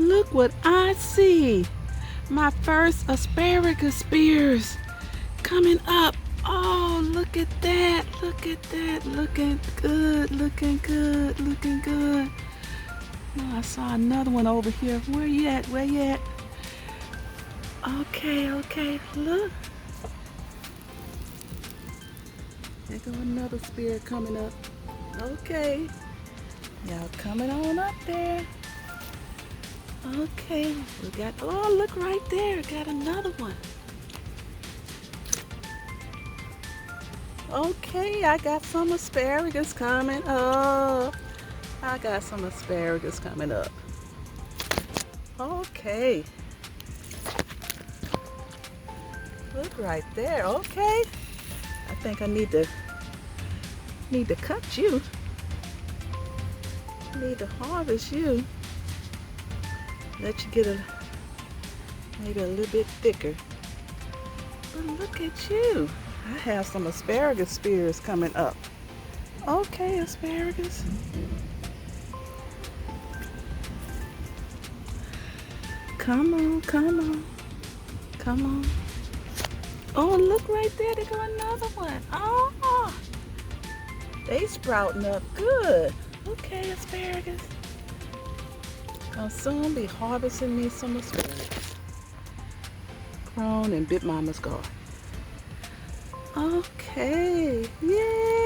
Look what I see. My first asparagus spears coming up. Oh, look at that. Look at that. Looking good. Looking good. Looking good. Oh, I saw another one over here. Where you at? Where you at? Okay, okay. Look. There go another spear coming up. Okay. Y'all coming on up there. Okay. We got, oh, look right there. Got another one. Okay, I got some asparagus coming up. I got some asparagus coming up. Okay. Look right there. Okay. I think I need to cut you. Need to harvest you. Let you get maybe a little bit thicker. But look at you. I have some asparagus spears coming up. Okay, asparagus. Come on, come on, come on. Oh, look right there. There go another one. Oh, they sprouting up good. Okay, asparagus. I'll soon be harvesting me some asparagus. Grown in Big Mama's garden. Okay, yay!